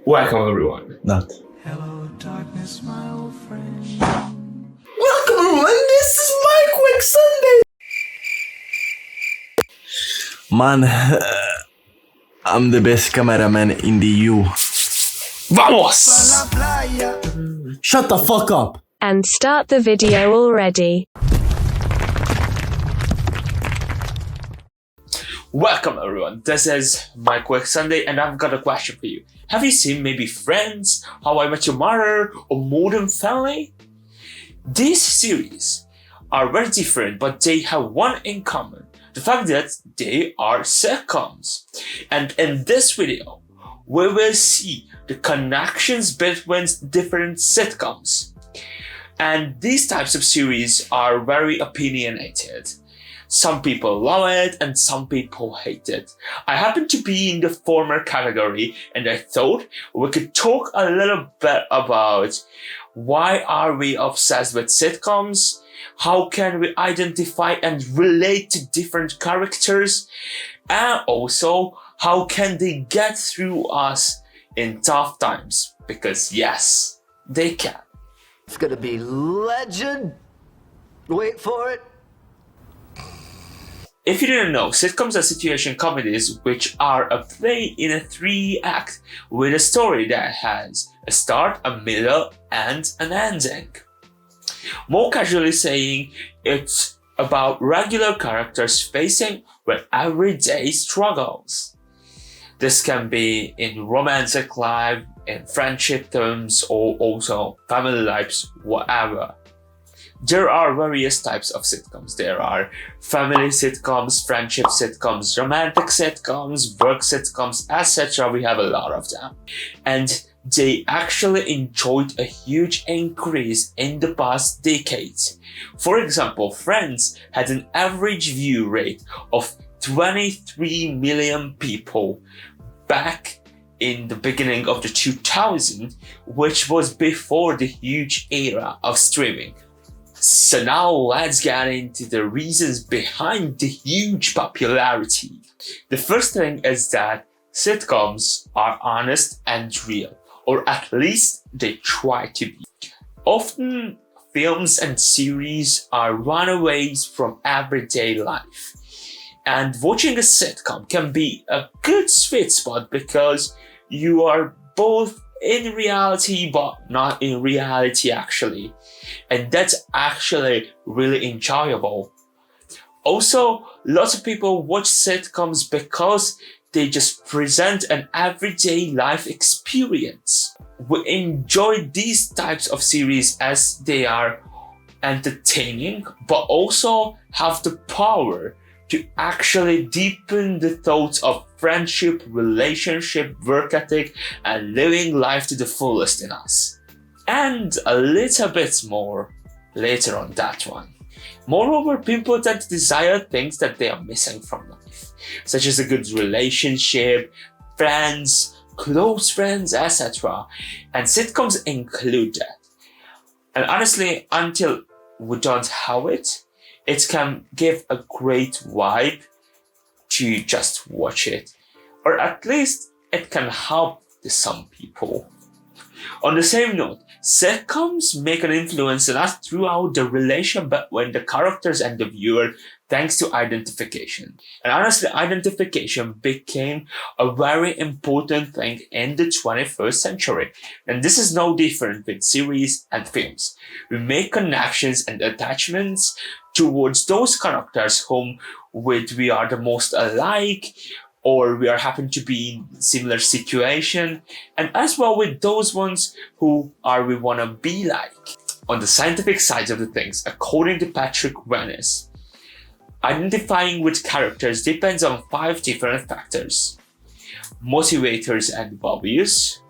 Welcome everyone. Not. Hello, darkness, my old friend. Welcome everyone, this is my quick Sunday. Man, I'm the best cameraman in the U. Vamos! Shut the fuck up. And start the video already. Welcome everyone, this is my quick Sunday and I've got a question for you. Have you seen maybe Friends, How I Met Your Mother or Modern Family? These series are very different but they have one in common. The fact that they are sitcoms. And in this video, we will see the connections between different sitcoms. And these types of series are very opinionated. Some people love it and some people hate it. I happen to be in the former category and I thought we could talk a little bit about why are we obsessed with sitcoms, how can we identify and relate to different characters, and also how can they get through us in tough times, because yes, they can. It's gonna be legend. Wait for it. If you didn't know, sitcoms are situation comedies which are a play in a 3-act with a story that has a start, a middle, and an ending. More casually saying, it's about regular characters facing with everyday struggles. This can be in romantic life, in friendship terms, or also family lives, whatever. There are various types of sitcoms. There are family sitcoms, friendship sitcoms, romantic sitcoms, work sitcoms, etc. We have a lot of them. And they actually enjoyed a huge increase in the past decades. For example, Friends had an average view rate of 23 million people back in the beginning of the 2000s, which was before the huge era of streaming. So now let's get into the reasons behind the huge popularity. The first thing is that sitcoms are honest and real, or at least they try to be. Often films and series are runaways from everyday life. And watching a sitcom can be a good sweet spot because you are both in reality but not in reality actually. And that's actually really enjoyable. Also, lots of people watch sitcoms because they just present an everyday life experience. We enjoy these types of series as they are entertaining but also have the power to actually deepen the thoughts of friendship, relationship, work ethic, and living life to the fullest in us. And a little bit more later on that one. Moreover, people tend to desire things that they are missing from life, such as a good relationship, friends, close friends, etc. And sitcoms include that. And honestly, until we don't have it, it can give a great vibe to just watch it. Or at least it can help some people. On the same note, sitcoms make an influence on us throughout the relation between the characters and the viewer thanks to identification. And honestly, identification became a very important thing in the 21st century. And this is no different with series and films. We make connections and attachments towards those characters whom we are the most alike, or we are happen to be in similar situation, and as well with those ones who are we want to be like. On the scientific side of the things, according to Patrick Venice, identifying with characters depends on 5 different factors: motivators and values,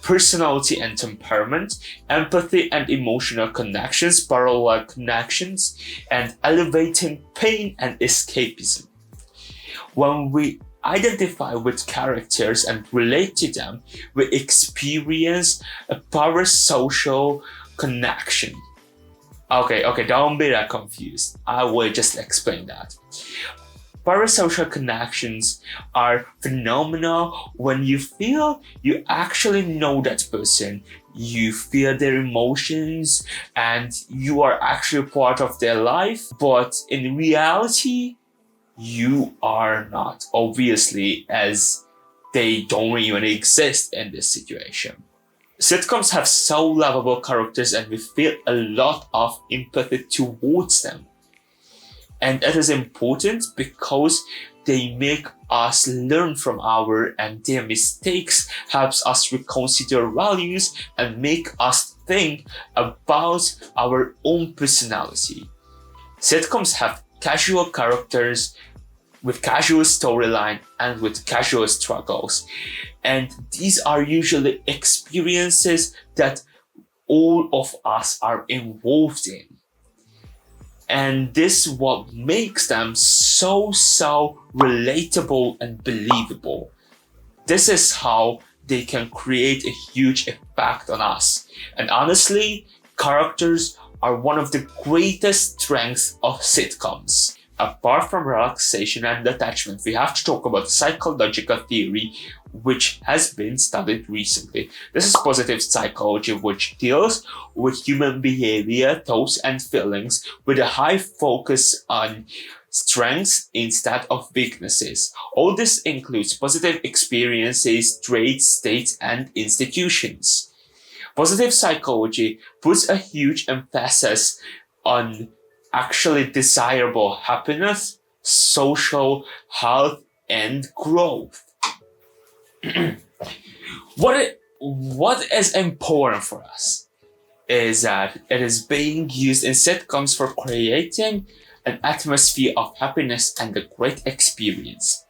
personality and temperament, empathy and emotional connections, parallel connections, and elevating pain and escapism. When we identify with characters and relate to them, we experience a parasocial connection. Okay, don't be that confused. I will just explain that. Parasocial connections are phenomenal when you feel you actually know that person, you feel their emotions, and you are actually part of their life, but in reality, you are not, obviously, as they don't even exist in this situation. Sitcoms have so lovable characters and we feel a lot of empathy towards them. And it is important because they make us learn from and their mistakes helps us reconsider values and make us think about our own personality. Sitcoms have casual characters with casual storyline and with casual struggles. And these are usually experiences that all of us are involved in. And this is what makes them so relatable and believable. This is how they can create a huge impact on us. And honestly, characters are one of the greatest strengths of sitcoms. Apart from relaxation and attachment, we have to talk about psychological theory, which has been studied recently. This is positive psychology, which deals with human behavior, thoughts, and feelings with a high focus on strengths instead of weaknesses. All this includes positive experiences, traits, states, and institutions. Positive psychology puts a huge emphasis on actually desirable happiness, social health, and growth. What is important for us is that it is being used in sitcoms for creating an atmosphere of happiness and a great experience.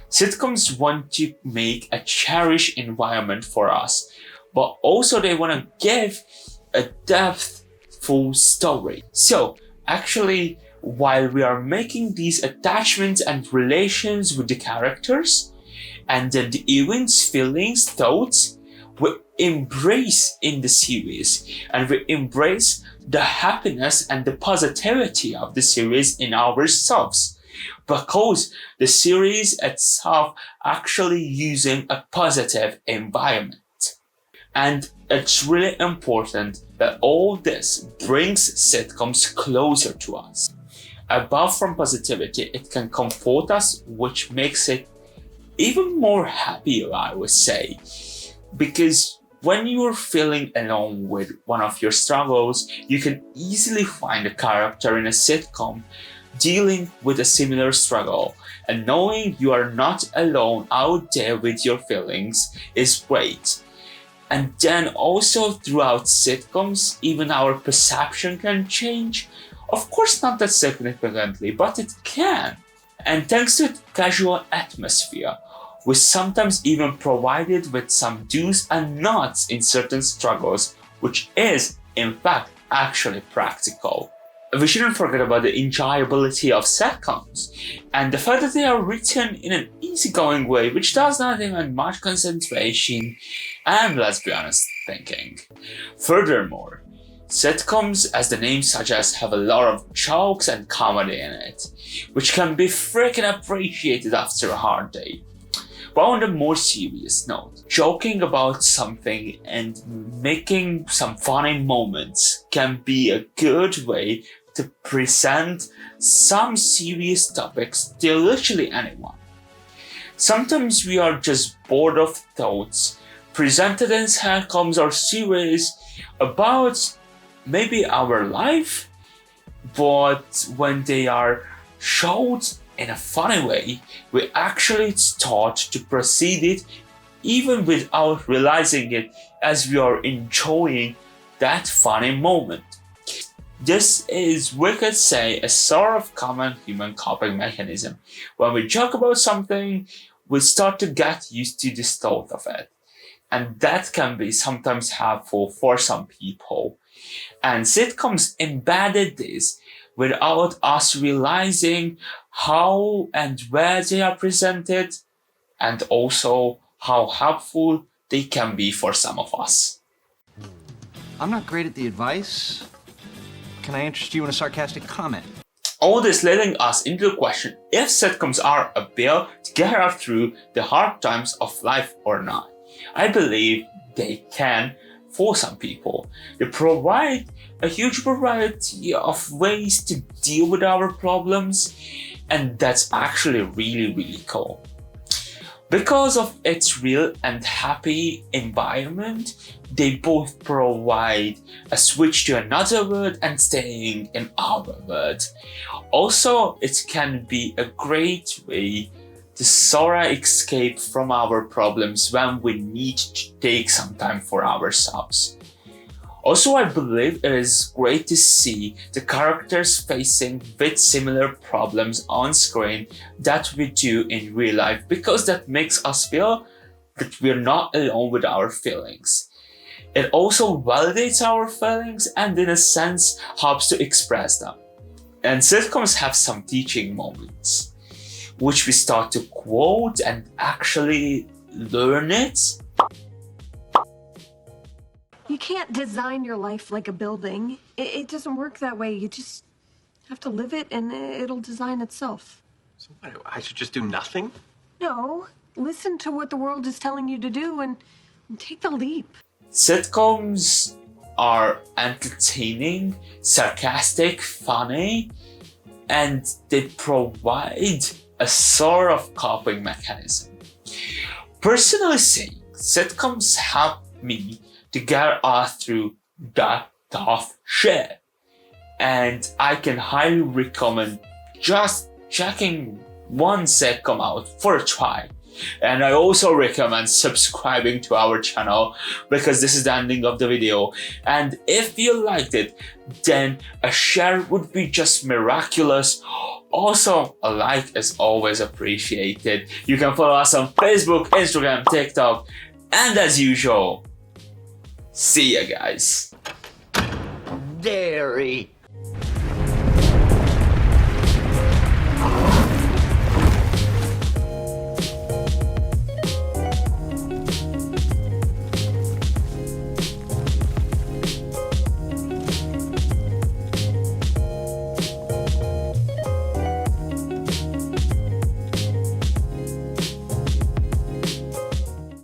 Sitcoms want to make a cherished environment for us, but also they want to give a depthful story. So, actually, while we are making these attachments and relations with the characters, and then the events, feelings, thoughts, we embrace in the series, and we embrace the happiness and the positivity of the series in ourselves, because the series itself actually using a positive environment. And it's really important that all this brings sitcoms closer to us. Above from positivity, it can comfort us, which makes it even more happier, I would say. Because when you're feeling alone with one of your struggles, you can easily find a character in a sitcom dealing with a similar struggle. And knowing you are not alone out there with your feelings is great. And then also throughout sitcoms, even our perception can change. Of course, not that significantly, but it can. And thanks to its casual atmosphere, we sometimes even provided with some do's and nots in certain struggles, which is, in fact, actually practical. We shouldn't forget about the enjoyability of sitcoms, and the fact that they are written in an easygoing way, which does not demand much concentration and, let's be honest, thinking. Furthermore, sitcoms, as the name suggests, have a lot of jokes and comedy in it, which can be freaking appreciated after a hard day. But on a more serious note, joking about something and making some funny moments can be a good way to present some serious topics to literally anyone. Sometimes we are just bored of thoughts presented in sitcoms or series about maybe our life, but when they are showed in a funny way, we actually start to proceed it even without realizing it, as we are enjoying that funny moment. This is, we could say, a sort of common human coping mechanism. When we joke about something, we start to get used to the thought of it. And that can be sometimes helpful for some people. And sitcoms embedded this without us realizing how and where they are presented, and also how helpful they can be for some of us. I'm not great at the advice. Can I interest you in a sarcastic comment? All this leading us into the question if sitcoms are a bill to get us through the hard times of life or not. I believe they can for some people. They provide a huge variety of ways to deal with our problems, and that's actually really cool. Because of its real and happy environment, they both provide a switch to another world and staying in our world. Also, it can be a great way to sort of escape from our problems when we need to take some time for ourselves. Also, I believe it is great to see the characters facing with similar problems on screen that we do in real life, because that makes us feel that we're not alone with our feelings. It also validates our feelings and in a sense helps to express them. And sitcoms have some teaching moments, which we start to quote and actually learn it. You can't design your life like a building. It doesn't work that way. You just have to live it and it'll design itself. So what, I should just do nothing? No, listen to what the world is telling you to do and take the leap. Sitcoms are entertaining, sarcastic, funny, and they provide a sort of coping mechanism. Personally saying, sitcoms help me to get us through that tough shit. And I can highly recommend just checking one sitcom out for a try. And I also recommend subscribing to our channel, because this is the ending of the video. And if you liked it, then a share would be just miraculous. Also, a like is always appreciated. You can follow us on Facebook, Instagram, TikTok, and as usual, see ya guys. Dairy.